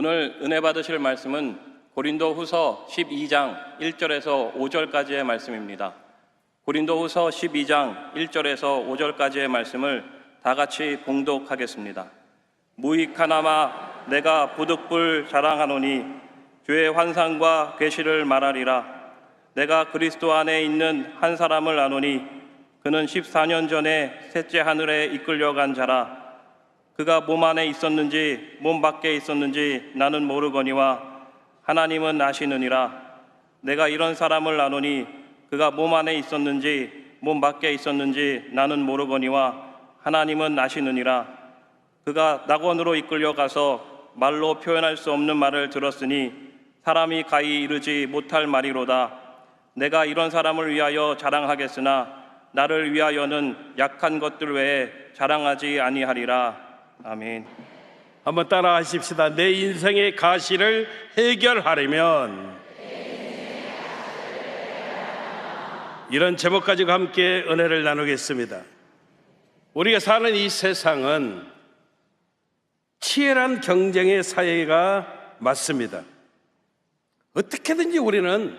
오늘 은혜 받으실 말씀은 고린도후서 12장 1절에서 5절까지의 말씀입니다. 고린도후서 12장 1절에서 5절까지의 말씀을 다 같이 봉독하겠습니다. 무익하나마 내가 부득불 자랑하노니 주의 환상과 계시를 말하리라. 내가 그리스도 안에 있는 한 사람을 아노니 그는 14년 전에 셋째 하늘에 이끌려간 자라. 그가 몸 안에 있었는지 몸 밖에 있었는지 나는 모르거니와 하나님은 아시느니라. 내가 이런 사람을 아노니 그가 몸 안에 있었는지 몸 밖에 있었는지 나는 모르거니와 하나님은 아시느니라. 그가 낙원으로 이끌려가서 말로 표현할 수 없는 말을 들었으니 사람이 가히 이르지 못할 말이로다. 내가 이런 사람을 위하여 자랑하겠으나 나를 위하여는 약한 것들 외에 자랑하지 아니하리라. 아멘. 한번 따라 하십시다. 내 인생의 가시를 해결하려면, 이런 제목 가지고 함께 은혜를 나누겠습니다. 우리가 사는 이 세상은 치열한 경쟁의 사회가 맞습니다. 어떻게든지 우리는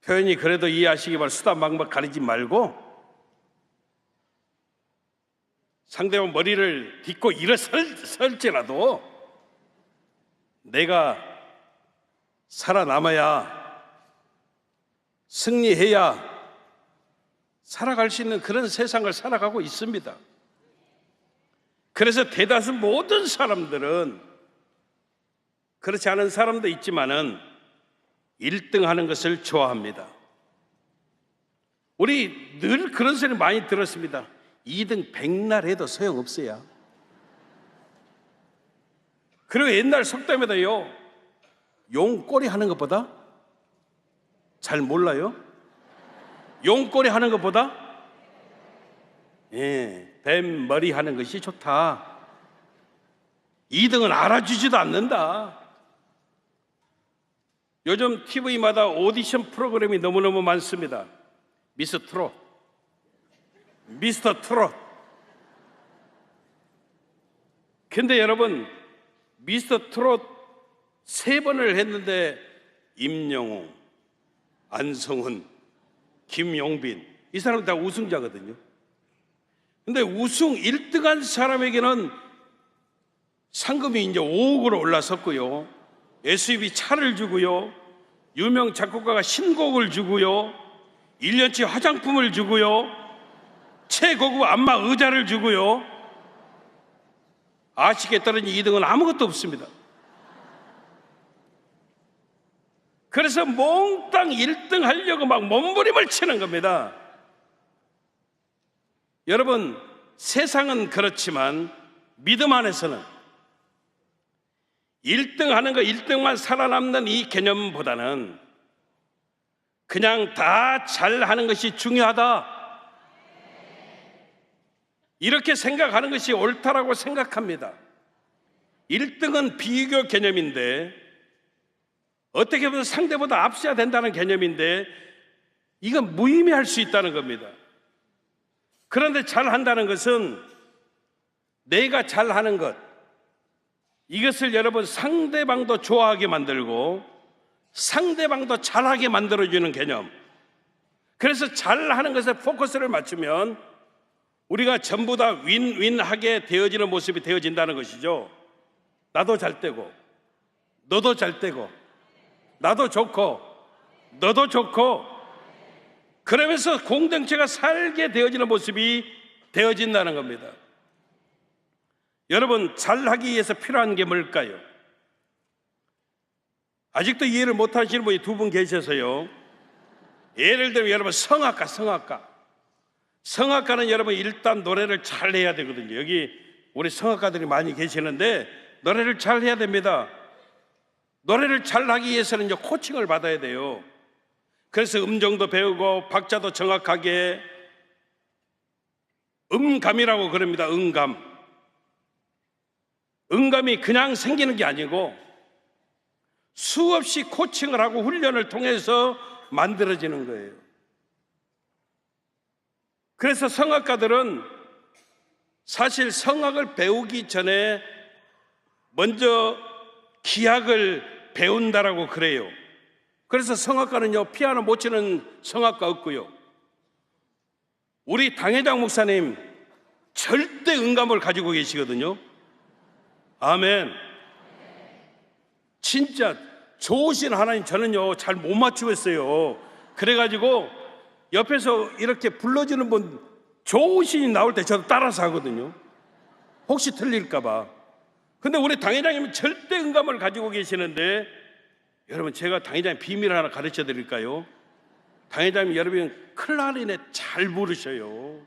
표현이 그래도 이해하시기 바랍니다. 수단 방법 가리지 말고 상대방 머리를 딛고 일어설지라도 내가 살아남아야, 승리해야 살아갈 수 있는 그런 세상을 살아가고 있습니다. 그래서 대다수 모든 사람들은, 그렇지 않은 사람도 있지만은 1등 하는 것을 좋아합니다. 우리 늘 그런 소리 많이 들었습니다. 2등 백날 해도 소용없어요. 그리고 옛날 속담에도요, 용꼬리 하는 것보다, 잘 몰라요? 용꼬리 하는 것보다 뱀 머리 하는 것이 좋다. 2등은 알아주지도 않는다. 요즘 TV마다 오디션 프로그램이 너무너무 많습니다. 미스터 트롯, 미스터 트롯. 근데 여러분, 미스터 트롯 3번을 했는데 임영웅, 안성훈, 김용빈, 이 사람은 다 우승자거든요. 근데 우승 1등한 사람에게는 상금이 이제 5억으로 올라섰고요, SUV 차를 주고요, 유명 작곡가가 신곡을 주고요, 1년치 화장품을 주고요, 최고급 안마 의자를 주고요. 아시겠다는 2등은 아무것도 없습니다. 그래서 몽땅 1등 하려고 막 몸부림을 치는 겁니다. 여러분, 세상은 그렇지만 믿음 안에서는 1등 하는 거, 1등만 살아남는 이 개념보다는 그냥 다 잘하는 것이 중요하다, 이렇게 생각하는 것이 옳다라고 생각합니다. 1등은 비교 개념인데, 어떻게 보면 상대보다 앞서야 된다는 개념인데, 이건 무의미할 수 있다는 겁니다. 그런데 잘한다는 것은 내가 잘하는 것, 이것을 여러분 상대방도 좋아하게 만들고 상대방도 잘하게 만들어주는 개념. 그래서 잘하는 것에 포커스를 맞추면 우리가 전부 다 윈윈하게 되어지는 모습이 되어진다는 것이죠. 나도 잘 되고 너도 잘 되고 나도 좋고 너도 좋고, 그러면서 공동체가 살게 되어지는 모습이 되어진다는 겁니다. 여러분, 잘하기 위해서 필요한 게 뭘까요? 아직도 이해를 못하시는 분이 2분 계셔서요. 예를 들면 여러분, 성악가는 여러분 일단 노래를 잘 해야 되거든요. 여기 우리 성악가들이 많이 계시는데 노래를 잘 해야 됩니다. 노래를 잘 하기 위해서는 이제 코칭을 받아야 돼요. 그래서 음정도 배우고 박자도 정확하게, 음감이라고 그럽니다. 음감이 그냥 생기는 게 아니고 수없이 코칭을 하고 훈련을 통해서 만들어지는 거예요. 그래서 성악가들은 사실 성악을 배우기 전에 먼저 기악을 배운다라고 그래요. 그래서 성악가는요, 피아노 못 치는 성악가 없고요. 우리 당회장 목사님 절대 음감을 가지고 계시거든요. 아멘. 진짜 좋으신 하나님, 저는요 잘 못 맞추겠어요. 그래가지고 옆에서 이렇게 불러주는 분 좋으신이 나올 때 저도 따라서 하거든요. 혹시 틀릴까봐. 근데 우리 당회장님은 절대 음감을 가지고 계시는데, 여러분 제가 당회장님 비밀 하나 가르쳐 드릴까요? 당회장님, 여러분 클라리넷 잘 부르셔요.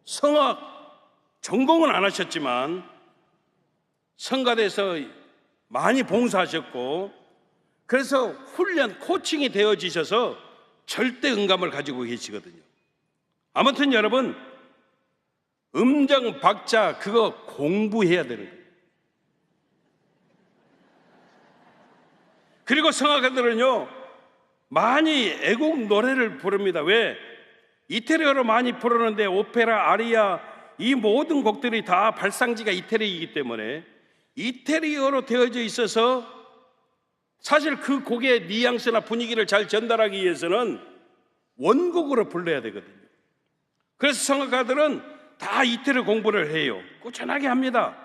성악 전공은 안 하셨지만 성가대에서 많이 봉사하셨고, 그래서 훈련 코칭이 되어지셔서 절대 음감을 가지고 계시거든요. 아무튼 여러분, 음정 박자 그거 공부해야 되는 거예요. 그리고 성악가들은요 많이 애국 노래를 부릅니다. 왜? 이태리어로 많이 부르는데 오페라, 아리아 이 모든 곡들이 다 발상지가 이태리이기 때문에 이태리어로 되어져 있어서 사실 그 곡의 뉘앙스나 분위기를 잘 전달하기 위해서는 원곡으로 불러야 되거든요. 그래서 성악가들은 다 이태리 공부를 해요. 꾸준하게 합니다.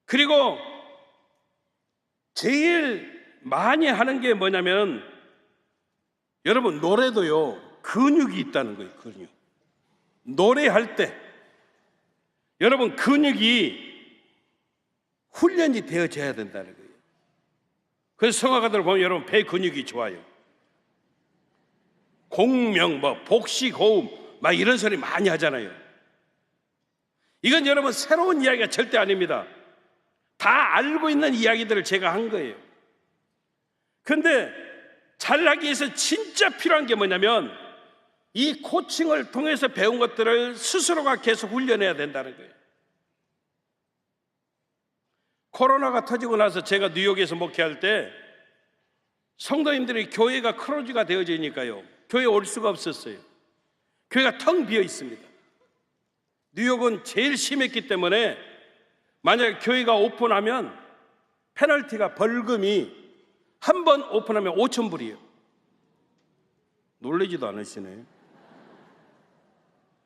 그리고 제일 많이 하는 게 뭐냐면, 여러분 노래도요 근육이 있다는 거예요. 근육. 노래할 때 여러분 근육이 훈련이 되어져야 된다는 거예요. 그래서 성악가들 보면 여러분 배 근육이 좋아요. 공명, 복식, 호흡 막 이런 소리 많이 하잖아요. 이건 여러분 새로운 이야기가 절대 아닙니다. 다 알고 있는 이야기들을 제가 한 거예요. 근데 잘하기 위해서 진짜 필요한 게 뭐냐면, 이 코칭을 통해서 배운 것들을 스스로가 계속 훈련해야 된다는 거예요. 코로나가 터지고 나서 제가 뉴욕에서 목회할 때 성도님들이 교회가 크로즈가 되어지니까요 교회에 올 수가 없었어요. 교회가 텅 비어 있습니다. 뉴욕은 제일 심했기 때문에 만약 교회가 오픈하면 페널티가, 벌금이 한 번 오픈하면 5,000불이에요. 놀라지도 않으시네.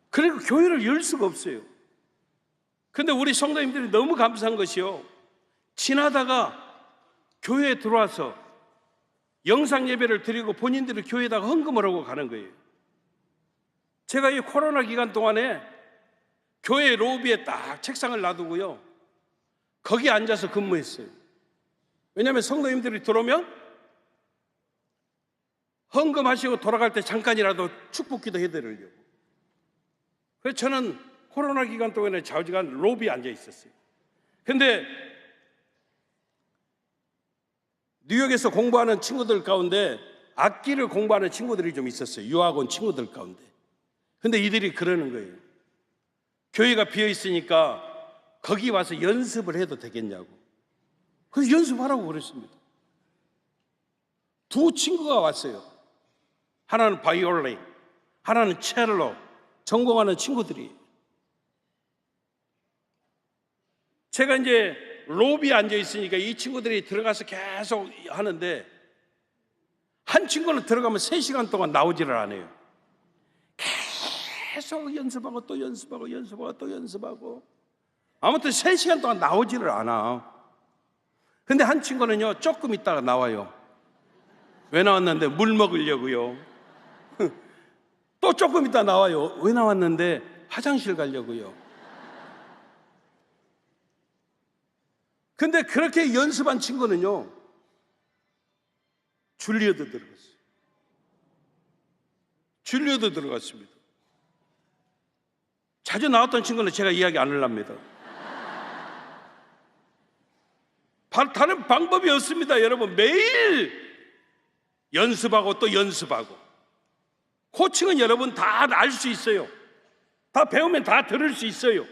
그리고 교회를 열 수가 없어요. 근데 우리 성도님들이 너무 감사한 것이요, 지나다가 교회에 들어와서 영상 예배를 드리고 본인들이 교회에다가 헌금을 하고 가는 거예요. 제가 이 코로나 기간 동안에 교회 로비에 딱 책상을 놔두고요 거기 앉아서 근무했어요. 왜냐하면 성도님들이 들어오면 헌금하시고 돌아갈 때 잠깐이라도 축복기도 해드리려고. 그래서 저는 코로나 기간 동안에 좌우지간 로비에 앉아 있었어요. 근데 뉴욕에서 공부하는 친구들 가운데 악기를 공부하는 친구들이 좀 있었어요. 유학원 친구들 가운데. 근데 이들이 그러는 거예요. 교회가 비어 있으니까 거기 와서 연습을 해도 되겠냐고. 그래서 연습하라고 그랬습니다. 두 친구가 왔어요. 하나는 바이올린, 하나는 첼로 전공하는 친구들이. 제가 이제 로비에 앉아 있으니까 이 친구들이 들어가서 계속 하는데, 한 친구는 들어가면 3시간 동안 나오지를 않아요. 계속 연습하고 또 연습하고 연습하고 또 연습하고, 아무튼 3시간 동안 나오지를 않아. 근데 한 친구는요 조금 있다가 나와요. 왜 나왔는데? 물 먹으려고요. 또 조금 있다 나와요. 왜 나왔는데? 화장실 가려고요. 근데 그렇게 연습한 친구는요 줄리어드 들어갔어요. 줄리어드 들어갔습니다. 자주 나왔던 친구는 제가 이야기 안 하랍니다. 다른 방법이 없습니다. 여러분 매일 연습하고 또 연습하고. 코칭은 여러분 다 알 수 있어요. 다 배우면 다 들을 수 있어요.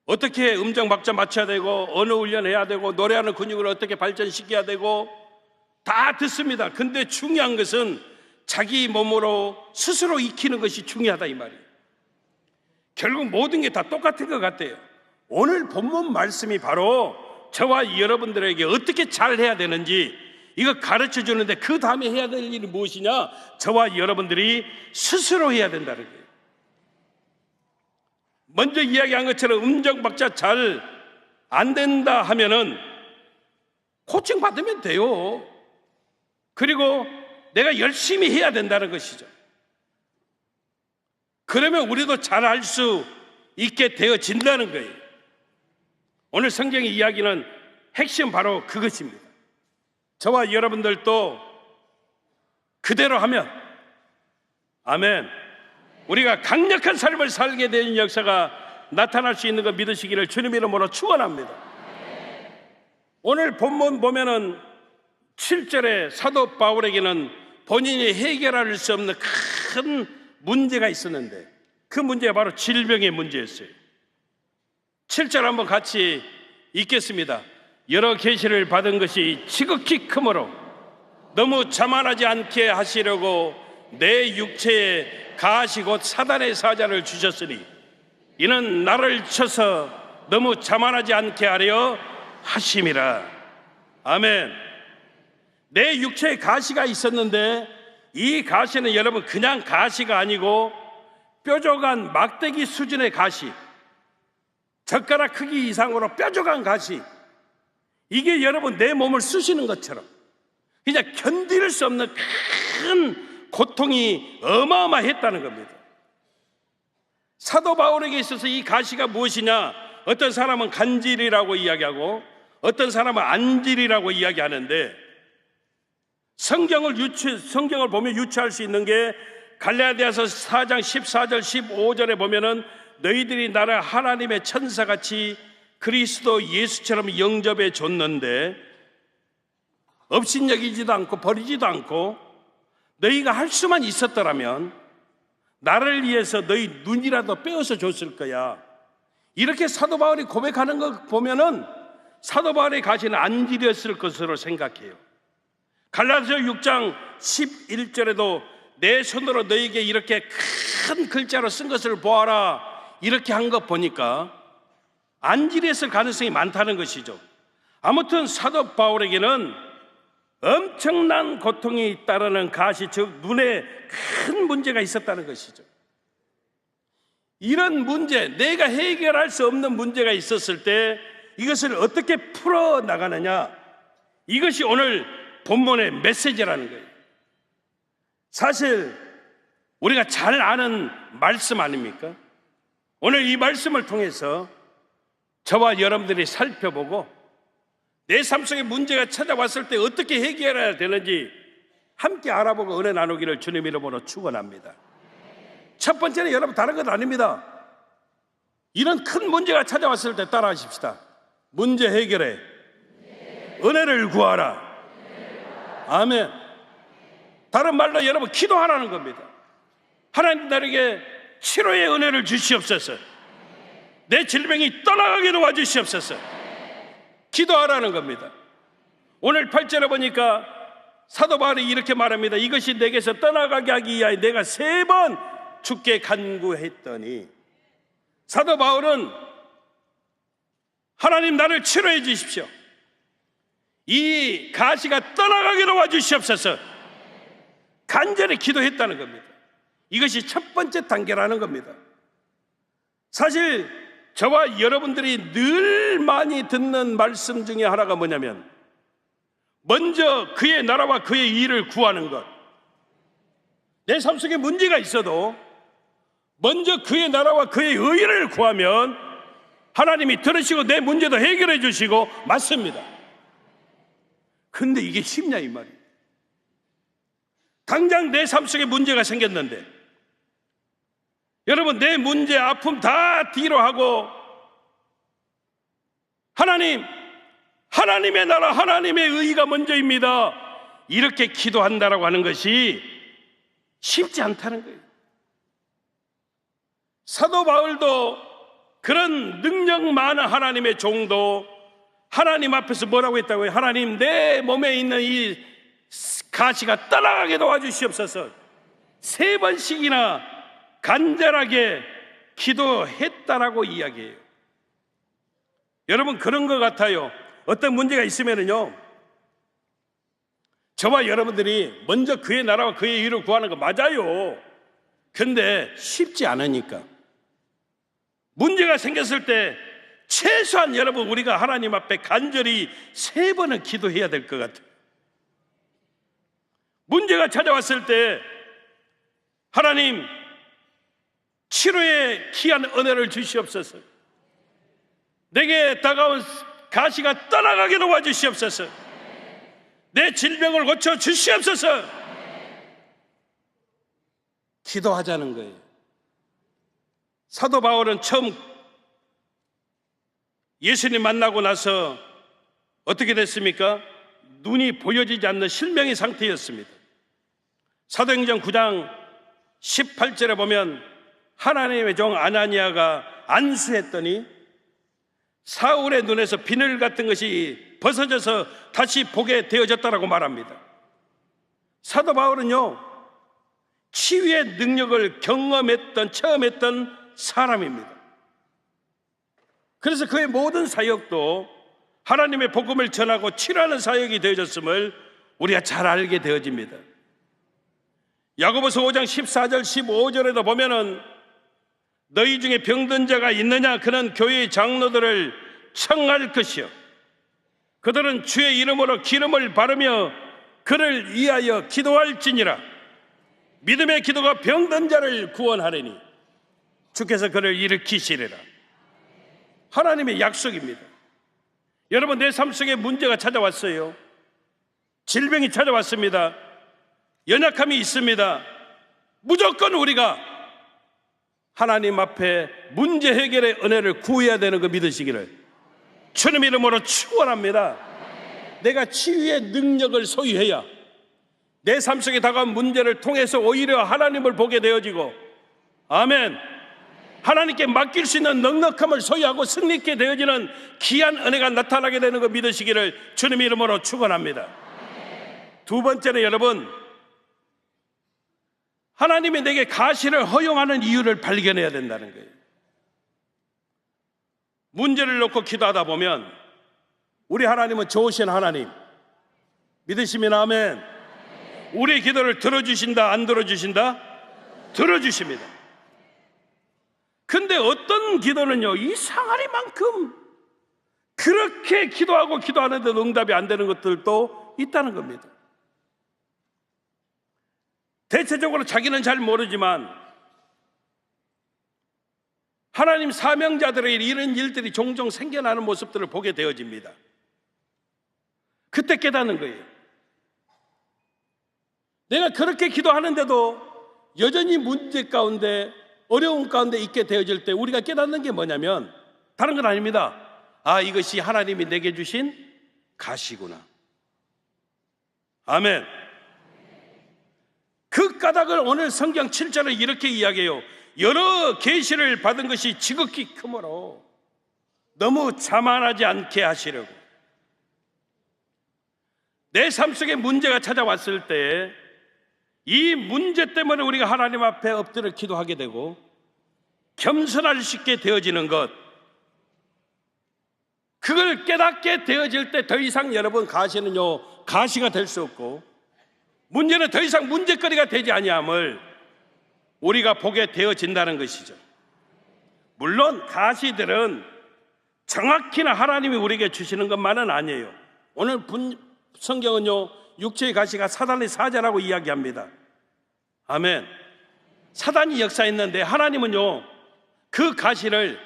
어떻게 음정 박자 맞춰야 되고, 언어 훈련해야 되고, 노래하는 근육을 어떻게 발전시켜야 되고 다 듣습니다. 근데 중요한 것은 자기 몸으로 스스로 익히는 것이 중요하다 이 말이에요. 결국 모든 게 다 똑같은 것 같아요. 오늘 본문 말씀이 바로 저와 여러분들에게 어떻게 잘 해야 되는지 이거 가르쳐 주는데, 그 다음에 해야 될 일이 무엇이냐? 저와 여러분들이 스스로 해야 된다는 거예요. 먼저 이야기한 것처럼 음정박자 잘 안 된다 하면은 코칭 받으면 돼요. 그리고 내가 열심히 해야 된다는 것이죠. 그러면 우리도 잘 알 수 있게 되어진다는 거예요. 오늘 성경의 이야기는 핵심 바로 그것입니다. 저와 여러분들도 그대로 하면, 아멘, 우리가 강력한 삶을 살게 되는 역사가 나타날 수 있는 거 믿으시기를 주님 이름으로 축원합니다. 오늘 본문 보면은 7절에 사도 바울에게는 본인이 해결할 수 없는 큰 문제가 있었는데, 그 문제가 바로 질병의 문제였어요. 7절 한번 같이 읽겠습니다. 여러 계시를 받은 것이 지극히 크므로 너무 자만하지 않게 하시려고 내 육체에 가시 곧 사단의 사자를 주셨으니 이는 나를 쳐서 너무 자만하지 않게 하려 하심이라. 아멘. 내 육체에 가시가 있었는데, 이 가시는 여러분 그냥 가시가 아니고 뾰족한 막대기 수준의 가시, 젓가락 크기 이상으로 뾰족한 가시, 이게 여러분 내 몸을 쑤시는 것처럼 그냥 견딜 수 없는 큰 고통이 어마어마했다는 겁니다. 사도 바울에게 있어서 이 가시가 무엇이냐? 어떤 사람은 간질이라고 이야기하고 어떤 사람은 안질이라고 이야기하는데, 성경을 보면 유추할 수 있는 게 갈라디아서 4장 14절 15절에 보면은 너희들이 나를 하나님의 천사같이 그리스도 예수처럼 영접해 줬는데 업신여기지도 않고 버리지도 않고 너희가 할 수만 있었더라면 나를 위해서 너희 눈이라도 빼어서 줬을 거야. 이렇게 사도 바울이 고백하는 거 보면은 사도 바울의 가시는 안질이었을 것으로 생각해요. 갈라디아서 6장 11절에도 내 손으로 너희에게 이렇게 큰 글자로 쓴 것을 보아라, 이렇게 한 것 보니까 안질이었을 가능성이 많다는 것이죠. 아무튼 사도 바울에게는 엄청난 고통이 따르는 가시, 즉 눈에 큰 문제가 있었다는 것이죠. 이런 문제, 내가 해결할 수 없는 문제가 있었을 때 이것을 어떻게 풀어나가느냐, 이것이 오늘 본문의 메시지라는 거예요. 사실 우리가 잘 아는 말씀 아닙니까? 오늘 이 말씀을 통해서 저와 여러분들이 살펴보고 내 삶 속에 문제가 찾아왔을 때 어떻게 해결해야 되는지 함께 알아보고 은혜 나누기를 주님 이름으로 축원합니다. 첫 번째는 여러분 다른 것 아닙니다. 이런 큰 문제가 찾아왔을 때 따라하십시다. 문제 해결해, 은혜를 구하라. 아멘. 다른 말로 여러분 기도하라는 겁니다. 하나님 나에게 치료의 은혜를 주시옵소서. 내 질병이 떠나가게 도와주시옵소서. 기도하라는 겁니다. 오늘 8절에 보니까 사도 바울이 이렇게 말합니다. 이것이 내게서 떠나가게 하기 위하여 내가 3번 주께 간구했더니, 사도 바울은 하나님 나를 치료해 주십시오. 이 가시가 떠나가게 도와주시옵소서. 간절히 기도했다는 겁니다. 이것이 첫 번째 단계라는 겁니다. 사실 저와 여러분들이 늘 많이 듣는 말씀 중에 하나가 뭐냐면, 먼저 그의 나라와 그의 일을 구하는 것. 내 삶 속에 문제가 있어도 먼저 그의 나라와 그의 의를 구하면 하나님이 들으시고 내 문제도 해결해 주시고, 맞습니다. 근데 이게 쉽냐 이 말이에요. 당장 내 삶 속에 문제가 생겼는데, 여러분 내 문제 아픔 다 뒤로 하고 하나님의 나라, 하나님의 의가 먼저입니다, 이렇게 기도한다라고 하는 것이 쉽지 않다는 거예요. 사도 바울도 그런 능력 많은 하나님의 종도 하나님 앞에서 뭐라고 했다고요? 하나님, 내 몸에 있는 이 가시가 떠나가게 도와주시옵소서. 3번씩이나 간절하게 기도했다라고 이야기해요. 여러분, 그런 것 같아요. 어떤 문제가 있으면은요, 저와 여러분들이 먼저 그의 나라와 그의 의를 구하는 거 맞아요. 근데 쉽지 않으니까. 문제가 생겼을 때 최소한 여러분, 우리가 하나님 앞에 간절히 3번은 기도해야 될 것 같아요. 문제가 찾아왔을 때 하나님, 치료의 귀한 은혜를 주시옵소서. 내게 다가온 가시가 떠나가게 도와주시옵소서. 내 질병을 고쳐 주시옵소서. 기도하자는 거예요. 사도 바울은 처음 예수님 만나고 나서 어떻게 됐습니까? 눈이 보여지지 않는 실명의 상태였습니다. 사도행전 9장 18절에 보면 하나님의 종 아나니아가 안수했더니 사울의 눈에서 비늘 같은 것이 벗어져서 다시 보게 되어졌다라고 말합니다. 사도 바울은요, 치유의 능력을 체험했던 사람입니다. 그래서 그의 모든 사역도 하나님의 복음을 전하고 치료하는 사역이 되어졌음을 우리가 잘 알게 되어집니다. 야고보서 5장 14절 15절에도 보면은 너희 중에 병든 자가 있느냐? 그는 교회의 장로들을 청할 것이요 그들은 주의 이름으로 기름을 바르며 그를 위하여 기도할지니라. 믿음의 기도가 병든 자를 구원하리니 주께서 그를 일으키시리라. 하나님의 약속입니다. 여러분, 내 삶 속에 문제가 찾아왔어요. 질병이 찾아왔습니다. 연약함이 있습니다. 무조건 우리가 하나님 앞에 문제 해결의 은혜를 구해야 되는 거 믿으시기를 주님 이름으로 축원합니다. 내가 치유의 능력을 소유해야 내 삶 속에 다가온 문제를 통해서 오히려 하나님을 보게 되어지고, 아멘, 하나님께 맡길 수 있는 넉넉함을 소유하고 승리있게 되어지는 귀한 은혜가 나타나게 되는 거 믿으시기를 주님 이름으로 축원합니다. 두 번째는 여러분, 하나님이 내게 가시를 허용하는 이유를 발견해야 된다는 거예요. 문제를 놓고 기도하다 보면 우리 하나님은 좋으신 하나님, 믿으시면 아멘. 우리의 기도를 들어주신다, 안 들어주신다? 들어주십니다. 근데 어떤 기도는요, 이 상아리만큼 그렇게 기도하고 기도하는데도 응답이 안 되는 것들도 있다는 겁니다. 대체적으로 자기는 잘 모르지만 하나님 사명자들에게 이런 일들이 종종 생겨나는 모습들을 보게 되어집니다. 그때 깨닫는 거예요. 내가 그렇게 기도하는데도 여전히 문제 가운데, 어려움 가운데 있게 되어질 때 우리가 깨닫는 게 뭐냐면 다른 건 아닙니다. 아, 이것이 하나님이 내게 주신 가시구나. 아멘. 그 까닭을 오늘 성경 7절에 이렇게 이야기해요. 여러 계시를 받은 것이 지극히 크므로 너무 자만하지 않게 하시려고. 내 삶 속에 문제가 찾아왔을 때 이 문제 때문에 우리가 하나님 앞에 엎드려 기도하게 되고 겸손할 수 있게 되어지는 것, 그걸 깨닫게 되어질 때 더 이상 여러분 가시는요, 가시가 될 수 없고 문제는 더 이상 문제거리가 되지 아니함을 우리가 보게 되어진다는 것이죠. 물론 가시들은 정확히나 하나님이 우리에게 주시는 것만은 아니에요. 오늘 성경은요, 육체의 가시가 사단의 사자라고 이야기합니다. 아멘. 사단이 역사했는데 하나님은요, 그 가시를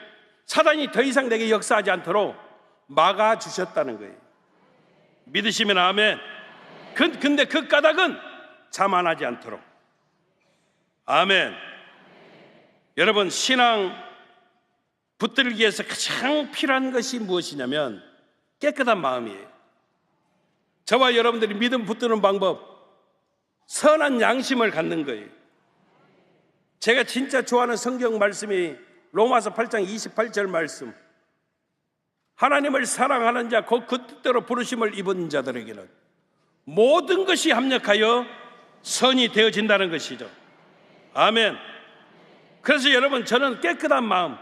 사단이 더 이상 내게 역사하지 않도록 막아주셨다는 거예요. 믿으시면 아멘. 근데 그 까닭은 자만하지 않도록. 아멘. 여러분, 신앙 붙들기 위해서 가장 필요한 것이 무엇이냐면 깨끗한 마음이에요. 저와 여러분들이 믿음 붙드는 방법, 선한 양심을 갖는 거예요. 제가 진짜 좋아하는 성경 말씀이 로마서 8장 28절 말씀. 하나님을 사랑하는 자, 곧 그 뜻대로 부르심을 입은 자들에게는 모든 것이 합력하여 선이 되어진다는 것이죠. 아멘. 그래서 여러분, 저는 깨끗한 마음,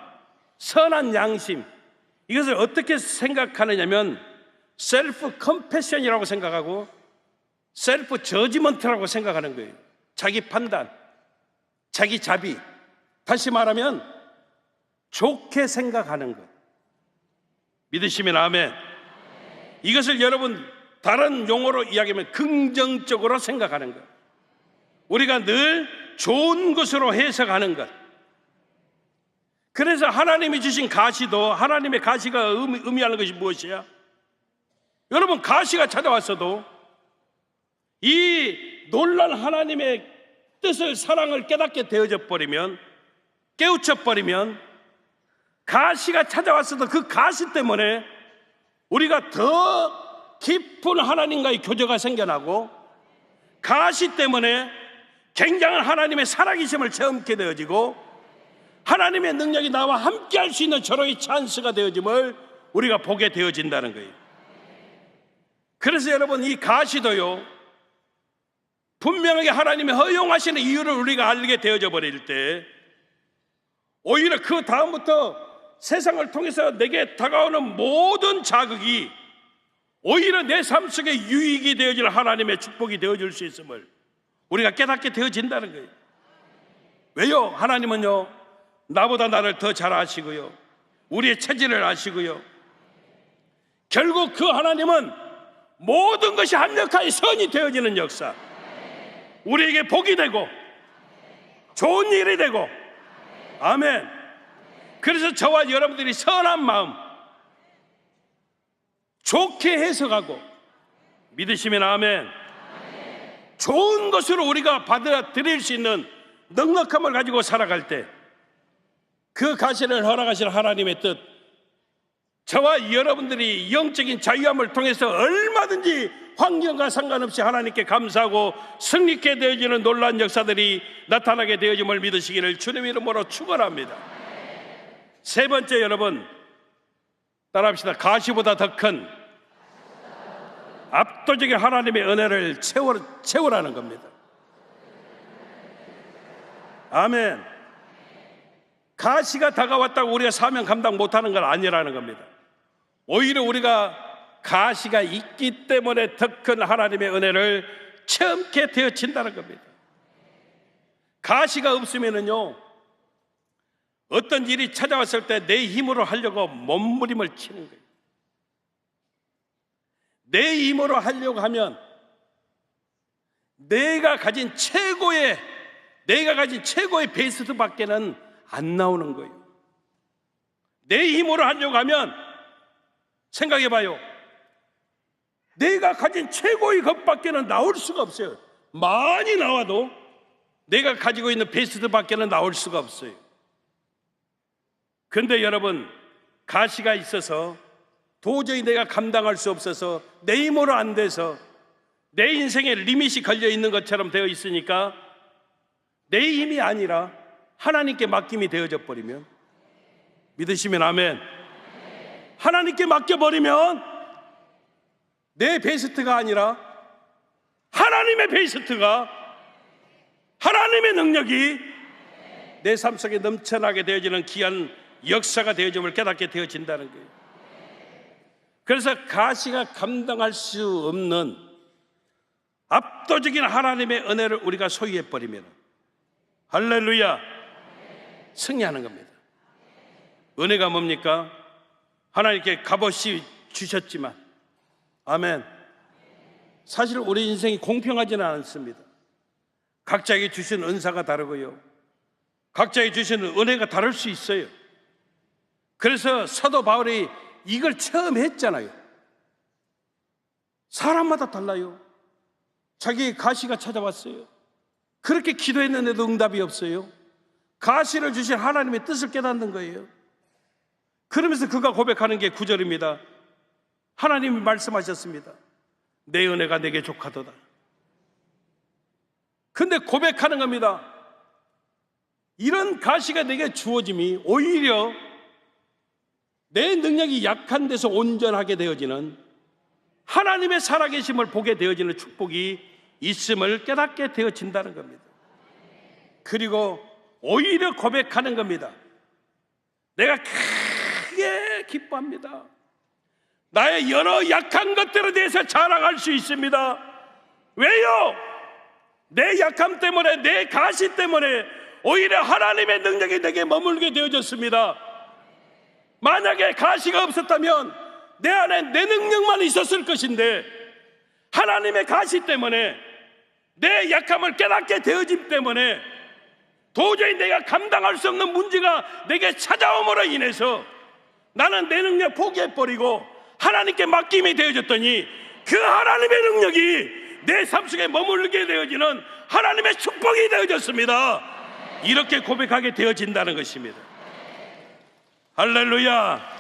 선한 양심, 이것을 어떻게 생각하느냐면 셀프 컴패션이라고 생각하고 셀프 저지먼트라고 생각하는 거예요. 자기 판단, 자기 자비. 다시 말하면 좋게 생각하는 것. 믿으시면 아멘. 이것을 여러분 다른 용어로 이야기하면 긍정적으로 생각하는 것. 우리가 늘 좋은 것으로 해석하는 것. 그래서 하나님이 주신 가시도, 하나님의 가시가 의미하는 것이 무엇이야? 여러분, 가시가 찾아왔어도 이 놀란 하나님의 뜻을, 사랑을 깨닫게 되어져 버리면, 깨우쳐 버리면, 가시가 찾아왔어도 그 가시 때문에 우리가 더 깊은 하나님과의 교제가 생겨나고, 가시 때문에 굉장한 하나님의 살아계심을 체험하게 되어지고, 하나님의 능력이 나와 함께 할 수 있는 절호의 찬스가 되어짐을 우리가 보게 되어진다는 거예요. 그래서 여러분, 이 가시도요, 분명하게 하나님이 허용하시는 이유를 우리가 알게 되어져 버릴 때, 오히려 그 다음부터 세상을 통해서 내게 다가오는 모든 자극이 오히려 내 삶 속에 유익이 되어질 하나님의 축복이 되어질 수 있음을 우리가 깨닫게 되어진다는 거예요. 왜요? 하나님은요, 나보다 나를 더 잘 아시고요, 우리의 체질을 아시고요, 결국 그 하나님은 모든 것이 합력하여 선이 되어지는 역사, 우리에게 복이 되고 좋은 일이 되고, 아멘. 그래서 저와 여러분들이 선한 마음, 좋게 해석하고, 믿으시면 아멘, 좋은 것으로 우리가 받아들일 수 있는 넉넉함을 가지고 살아갈 때, 그 가시를 허락하실 하나님의 뜻, 저와 여러분들이 영적인 자유함을 통해서 얼마든지 환경과 상관없이 하나님께 감사하고 승리케 되어지는 놀라운 역사들이 나타나게 되어짐을 믿으시기를 주님의 이름으로 축원합니다. 세 번째, 여러분 따라합시다. 가시보다 더 큰 압도적인 하나님의 은혜를 채우라는 겁니다. 아멘. 가시가 다가왔다고 우리가 사명 감당 못하는 건 아니라는 겁니다. 오히려 우리가 가시가 있기 때문에 더 큰 하나님의 은혜를 체험케 되어진다는 겁니다. 가시가 없으면은요, 어떤 일이 찾아왔을 때 내 힘으로 하려고 몸부림을 치는 거예요. 내 힘으로 하려고 하면 내가 가진 최고의 베스트 밖에는 안 나오는 거예요. 내 힘으로 하려고 하면, 생각해 봐요, 내가 가진 최고의 것밖에는 나올 수가 없어요. 많이 나와도 내가 가지고 있는 베스트 밖에는 나올 수가 없어요. 그런데 여러분, 가시가 있어서 도저히 내가 감당할 수 없어서 내 힘으로 안 돼서 내 인생에 리밋이 걸려 있는 것처럼 되어 있으니까 내 힘이 아니라 하나님께 맡김이 되어져 버리면, 믿으시면 아멘, 하나님께 맡겨버리면 내 베스트가 아니라 하나님의 베스트가, 하나님의 능력이 내 삶 속에 넘쳐나게 되어지는 귀한 역사가 되어짐을 깨닫게 되어진다는 거예요. 그래서 가시가 감당할 수 없는 압도적인 하나님의 은혜를 우리가 소유해버리면, 할렐루야, 승리하는 겁니다. 은혜가 뭡니까? 하나님께 값없이 주셨지만, 아멘, 사실 우리 인생이 공평하지는 않습니다. 각자에게 주신 은사가 다르고요, 각자에게 주신 은혜가 다를 수 있어요. 그래서 사도 바울이 이걸 처음 했잖아요. 사람마다 달라요. 자기의 가시가 찾아왔어요. 그렇게 기도했는데도 응답이 없어요. 가시를 주신 하나님의 뜻을 깨닫는 거예요. 그러면서 그가 고백하는 게 9절입니다. 하나님이 말씀하셨습니다. 내 은혜가 내게 족하도다. 근데 고백하는 겁니다. 이런 가시가 내게 주어짐이 오히려 내 능력이 약한 데서 온전하게 되어지는 하나님의 살아계심을 보게 되어지는 축복이 있음을 깨닫게 되어진다는 겁니다. 그리고 오히려 고백하는 겁니다. 내가 크게 기뻐합니다. 나의 여러 약한 것들에 대해서 자랑할 수 있습니다. 왜요? 내 약함 때문에, 내 가시 때문에 오히려 하나님의 능력이 내게 머물게 되어졌습니다. 만약에 가시가 없었다면 내 안에 내 능력만 있었을 것인데, 하나님의 가시 때문에, 내 약함을 깨닫게 되어짐 때문에 도저히 내가 감당할 수 없는 문제가 내게 찾아옴으로 인해서 나는 내 능력 포기해버리고 하나님께 맡김이 되어졌더니, 그 하나님의 능력이 내 삶 속에 머물게 되어지는 하나님의 축복이 되어졌습니다. 이렇게 고백하게 되어진다는 것입니다. 할렐루야.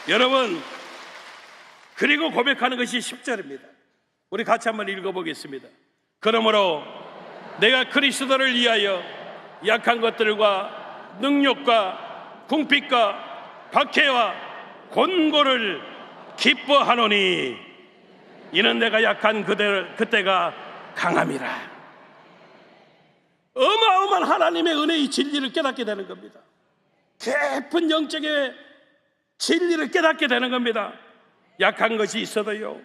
여러분, 그리고 고백하는 것이 10절입니다. 우리 같이 한번 읽어보겠습니다. 그러므로 내가 그리스도를 위하여 약한 것들과 능욕과 궁핍과 박해와 곤고를 기뻐하노니 이는 내가 약한 그때가 강함이라. 어마어마한 하나님의 은혜의 진리를 깨닫게 되는 겁니다. 깊은 영적의 진리를 깨닫게 되는 겁니다. 약한 것이 있어도요,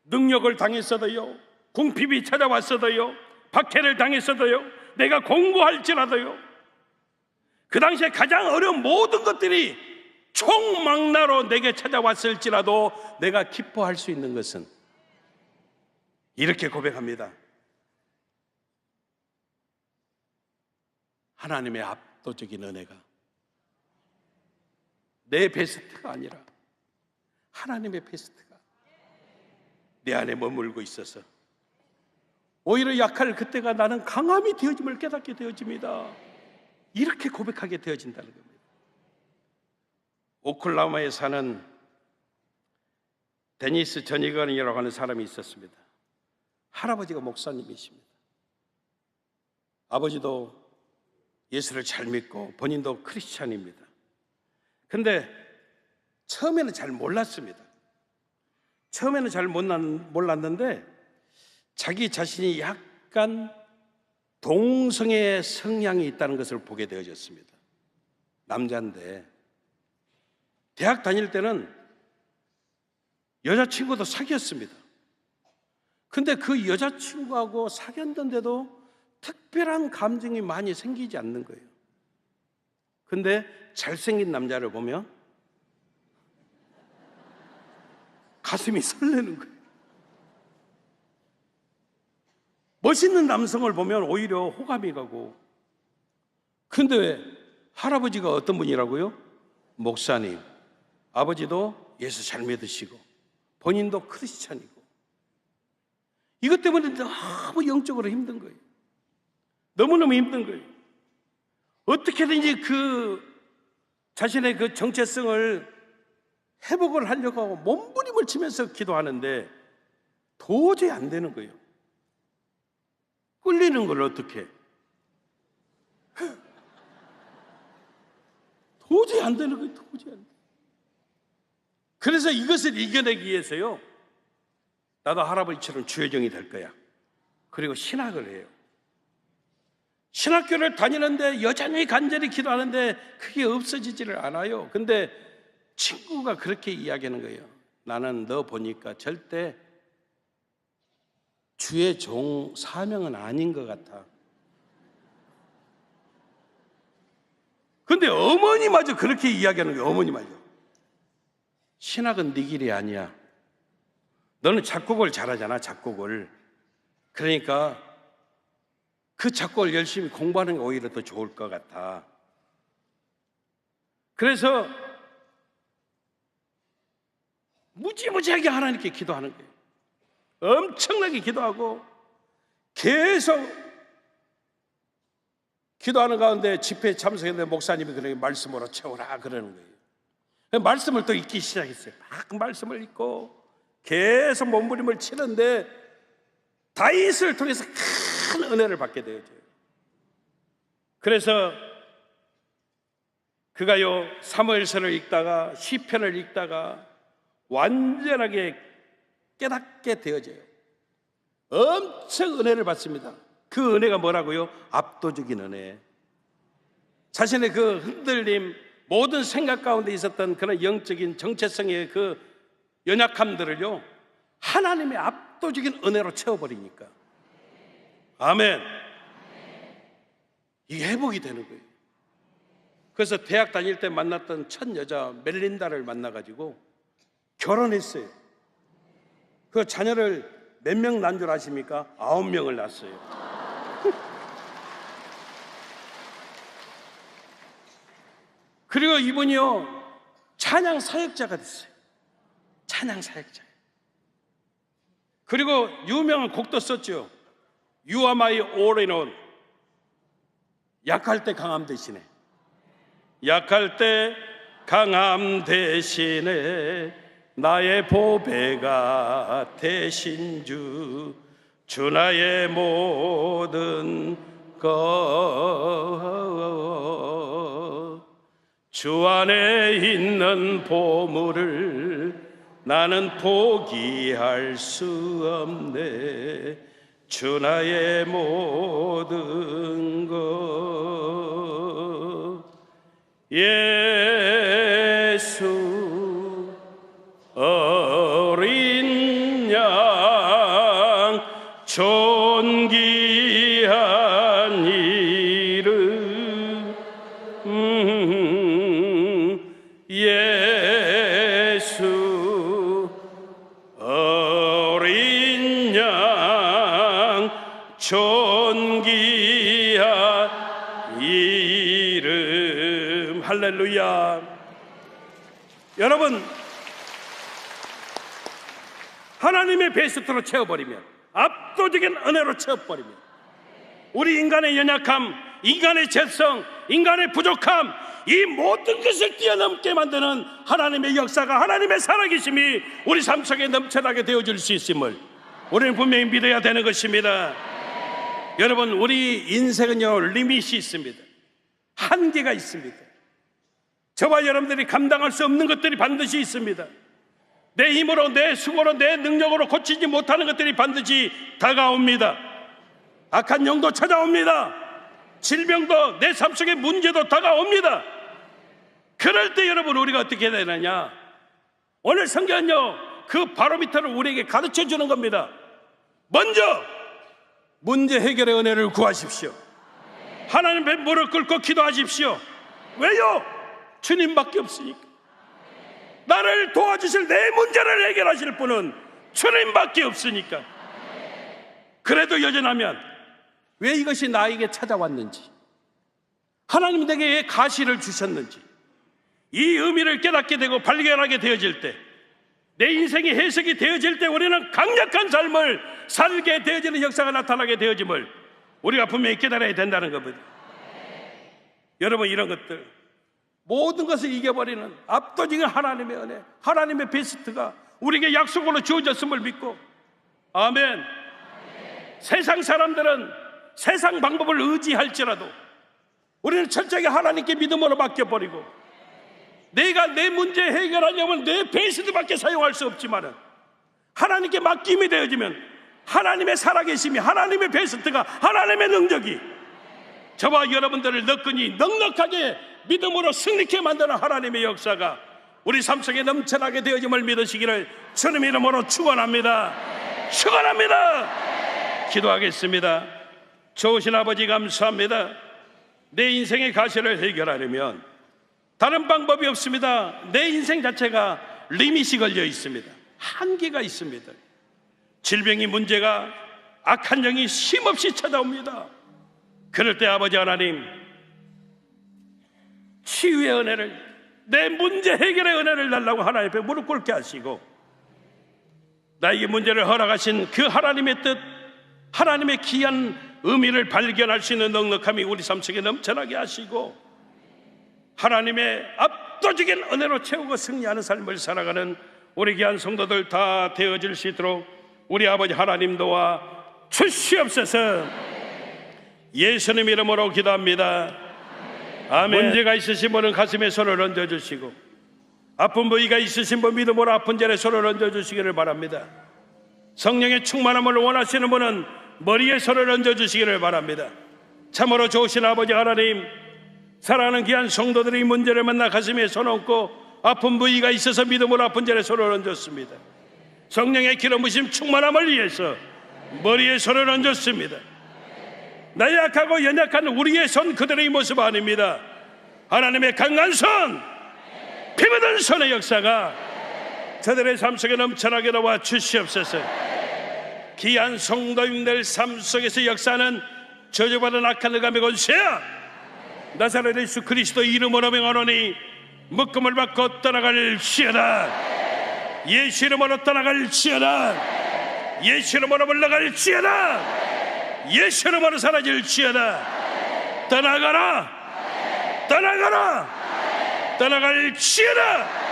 능력을 당했어도요, 궁핍이 찾아왔어도요, 박해를 당했어도요, 내가 공고할지라도요, 그 당시에 가장 어려운 모든 것들이 총망라로 내게 찾아왔을지라도 내가 기뻐할 수 있는 것은, 이렇게 고백합니다. 하나님의 압도적인 은혜가, 내 베스트가 아니라 하나님의 베스트가 내 안에 머물고 있어서 오히려 약할 그때가 나는 강함이 되어짐을 깨닫게 되어집니다. 이렇게 고백하게 되어진다는 겁니다. 오클라호마에 사는 데니스 저니건이라고 하는 사람이 있었습니다. 할아버지가 목사님이십니다. 아버지도 예수를 잘 믿고 본인도 크리스찬입니다. 근데 처음에는 잘 몰랐습니다. 처음에는 잘 몰랐는데 자기 자신이 약간 동성애 성향이 있다는 것을 보게 되어졌습니다. 남자인데 대학 다닐 때는 여자친구도 사귀었습니다. 근데 그 여자친구하고 사귀었는데도 특별한 감정이 많이 생기지 않는 거예요. 근데 잘생긴 남자를 보면 가슴이 설레는 거예요. 멋있는 남성을 보면 오히려 호감이 가고. 근데 왜? 할아버지가 어떤 분이라고요? 목사님. 아버지도 예수 잘 믿으시고 본인도 크리스찬이고. 이것 때문에 너무 영적으로 힘든 거예요. 너무너무 힘든 거예요. 어떻게든지 그 자신의 그 정체성을 회복을 하려고 하고 몸부림을 치면서 기도하는데 도저히 안 되는 거예요. 끌리는 걸 어떻게? 도저히 안 되는 거예요. 도저히 안 돼. 그래서 이것을 이겨내기 위해서요, 나도 할아버지처럼 주여정이 될 거야. 그리고 신학을 해요. 신학교를 다니는데 여전히 간절히 기도하는데 그게 없어지지를 않아요. 근데 친구가 그렇게 이야기하는 거예요. 나는 너 보니까 절대 주의 종 사명은 아닌 것 같아. 근데 어머니마저 그렇게 이야기하는 거예요. 어머니마저. 신학은 네 길이 아니야. 너는 작곡을 잘하잖아. 작곡을. 그러니까 그 작곡을 열심히 공부하는 게 오히려 더 좋을 것 같아. 그래서 무지무지하게 하나님께 기도하는 거예요. 엄청나게 기도하고 계속 기도하는 가운데 집회에 참석했는데 목사님이 그렇게 말씀으로 채우라 그러는 거예요. 말씀을 또 읽기 시작했어요. 막 말씀을 읽고 계속 몸부림을 치는데 다윗을 통해서 큰 은혜를 받게 되어져요. 그래서 그가요 사무엘서를 읽다가 시편을 읽다가 완전하게 깨닫게 되어져요. 엄청 은혜를 받습니다. 그 은혜가 뭐라고요? 압도적인 은혜. 자신의 그 흔들림, 모든 생각 가운데 있었던 그런 영적인 정체성의 그 연약함들을요, 하나님의 압도적인 은혜로 채워버리니까. 아멘. 이게 회복이 되는 거예요. 그래서 대학 다닐 때 만났던 첫 여자 멜린다를 만나가지고 결혼했어요. 그 자녀를 몇 명 낳은 줄 아십니까? 9명을 낳았어요. 그리고 이분이요, 찬양 사역자가 됐어요. 찬양 사역자. 그리고 유명한 곡도 썼죠. You are my all in all. 약할 때 강함 대신에, 약할 때 강함 대신에 나의 보배가 되신 주 나의 모든 것, 주 안에 있는 보물을 나는 포기할 수 없네. 주 나의 모든 것. 예수 어린 양 존귀한 이름, 예수 어린 양 존귀한 이름. 할렐루야. 여러분, 하나님의 베스트로 채워버리면, 압도적인 은혜로 채워버리면, 우리 인간의 연약함, 인간의 죄성, 인간의 부족함, 이 모든 것을 뛰어넘게 만드는 하나님의 역사가, 하나님의 살아계심이 우리 삶 속에 넘쳐나게 되어줄 수 있음을 우리는 분명히 믿어야 되는 것입니다. 여러분, 우리 인생은요, 리밋이 있습니다. 한계가 있습니다. 저와 여러분들이 감당할 수 없는 것들이 반드시 있습니다. 내 힘으로, 내 수고로, 내 능력으로 고치지 못하는 것들이 반드시 다가옵니다. 악한 영도 찾아옵니다. 질병도, 내 삶 속의 문제도 다가옵니다. 그럴 때 여러분, 우리가 어떻게 해야 되느냐? 오늘 성경은요, 그 바로미터를 우리에게 가르쳐 주는 겁니다. 먼저 문제 해결의 은혜를 구하십시오. 하나님 앞에 무릎 꿇고 기도하십시오. 왜요? 주님밖에 없으니까. 나를 도와주실, 내 문제를 해결하실 분은 주님밖에 없으니까. 그래도 여전하면 왜 이것이 나에게 찾아왔는지, 하나님 내게 왜 가시를 주셨는지, 이 의미를 깨닫게 되고 발견하게 되어질 때, 내 인생이 해석이 되어질 때 우리는 강력한 삶을 살게 되어지는 역사가 나타나게 되어짐을 우리가 분명히 깨달아야 된다는 겁니다. 여러분, 이런 것들, 모든 것을 이겨버리는 압도적인 하나님의 은혜, 하나님의 베스트가 우리에게 약속으로 주어졌음을 믿고, 아멘. 세상 사람들은 세상 방법을 의지할지라도 우리는 철저하게 하나님께 믿음으로 맡겨버리고, 내가 내 문제 해결하려면 내 베스트밖에 사용할 수 없지만은 하나님께 맡김이 되어지면 하나님의 살아계심이, 하나님의 베스트가, 하나님의 능력이 저와 여러분들을 너끈히 넉넉하게 믿음으로 승리케 만드는 하나님의 역사가 우리 삶 속에 넘쳐나게 되어짐을 믿으시기를 주님 이름으로 축원합니다. 축원합니다. 기도하겠습니다. 좋으신 아버지, 감사합니다. 내 인생의 가시를 해결하려면 다른 방법이 없습니다. 내 인생 자체가 리밋이 걸려 있습니다. 한계가 있습니다. 질병이 문제가, 악한 영이 쉼없이 찾아옵니다. 그럴 때 아버지 하나님, 치유의 은혜를, 내 문제 해결의 은혜를 달라고 하나님 앞에 무릎 꿇게 하시고, 나에게 문제를 허락하신 그 하나님의 뜻, 하나님의 귀한 의미를 발견할 수 있는 넉넉함이 우리 삶 속에 넘쳐나게 하시고, 하나님의 압도적인 은혜로 채우고 승리하는 삶을 살아가는 우리 귀한 성도들 다 되어질 수 있도록 우리 아버지 하나님 도와 주시옵소서. 예수님 이름으로 기도합니다. 아멘. 문제가 있으신 분은 가슴에 손을 얹어주시고, 아픈 부위가 있으신 분 믿음으로 아픈 자리에 손을 얹어주시기를 바랍니다. 성령의 충만함을 원하시는 분은 머리에 손을 얹어주시기를 바랍니다. 참으로 좋으신 아버지 하나님, 사랑하는 귀한 성도들이 문제를 만나 가슴에 손 얹고 아픈 부위가 있어서 믿음으로 아픈 자리에 손을 얹었습니다. 성령의 기름 부심 충만함을 위해서 머리에 손을 얹었습니다. 나약하고 연약한 우리의 손 그대로의 모습 아닙니다. 하나님의 강한 손, 피묻은 손의 역사가 저들의 삶 속에 넘쳐나게 나와 주시옵소서. 귀한 성도님들 삶 속에서 역사하는 저주받은 악한 흑암의 권세야, 나사렛 예수 그리스도 이름으로 명하노니 묶음을 받고 떠나갈지어다. 예수 이름으로 떠나갈지어다. 예수 이름으로 물러갈지어다. 예수 이름으로 사라질지어다. 떠나가라, 떠나가라, 떠나갈지어다.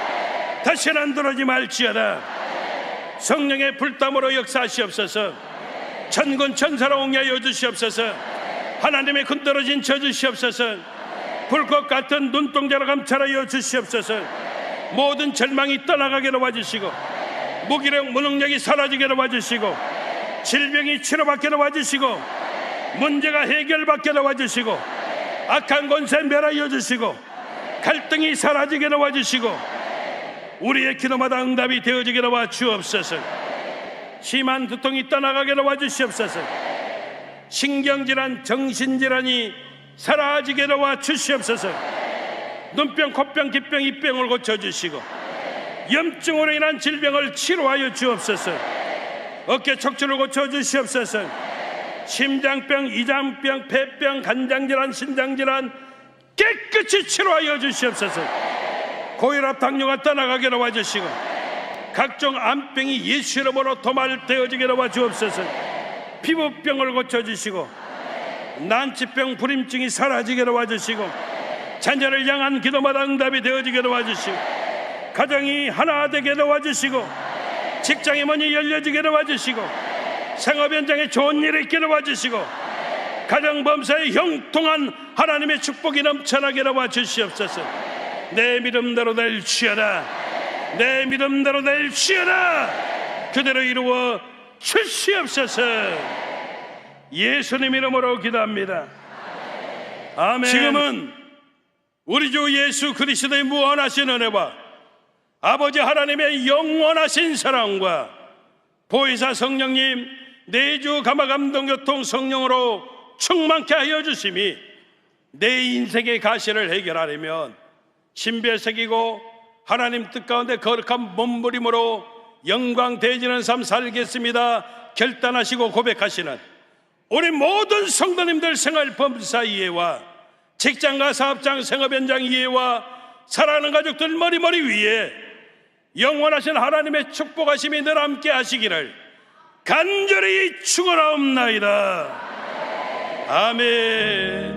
다시는 안 돌아오지 말지어다. 성령의 불담으로 역사하시옵소서. 천군 천사로 옹야여 주시옵소서. 하나님의 군떨어진 저주시옵소서. 불꽃 같은 눈동자로 감찰하여 주시옵소서. 모든 절망이 떠나가게 도와주시고, 무기력 무능력이 사라지게 도와주시고, 질병이 치료받게 도와주시고, 문제가 해결받게 도와주시고, 악한 권세 멸하여 주시고, 갈등이 사라지게 도와주시고, 우리의 기도마다 응답이 되어지게 도와 주옵소서. 심한 두통이 떠나가게 도와 주시옵소서. 신경질환, 정신질환이 사라지게 도와 주시옵소서. 눈병, 콧병, 기병, 입병을 고쳐주시고, 염증으로 인한 질병을 치료하여 주옵소서. 어깨 척추를 고쳐주시옵소서. 심장병, 이장병, 폐병, 간장질환, 신장질환 깨끗이 치료하여 주시옵소서. 고혈압, 당뇨가 떠나가게 도와주시고, 각종 암병이 예수 이름으로 도말되어지게 도와주옵소서. 피부병을 고쳐주시고, 난치병, 불임증이 사라지게 도와주시고, 자녀를 향한 기도마다 응답이 되어지게 도와주시고, 가정이 하나 되게 도와주시고, 직장의 문이 열려지게 도와주시고, 생업 현장에 좋은 일이 있게 도와주시고, 가정범사에 형통한 하나님의 축복이 넘쳐나게 도와주시옵소서. 내 믿음대로 될지어다. 내 믿음대로 될지어다. 그대로 이루어 주시옵소서. 예수님 이름으로 기도합니다. 아멘. 지금은 우리 주 예수 그리스도의 무한하신 은혜와 아버지 하나님의 영원하신 사랑과 보혜사 성령님 내주 감화 감동 교통 성령으로 충만케 하여 주심이 내 인생의 가시를 해결하려면 신비에 새기고 하나님 뜻 가운데 거룩한 몸부림으로 영광 대지는 삶 살겠습니다 결단하시고 고백하시는 우리 모든 성도님들 생활 범사 이해와 직장과 사업장 생업 현장 이해와 사랑하는 가족들 머리 위에 영원하신 하나님의 축복하심이 늘 함께 하시기를 간절히 축원하옵나이다. 아멘.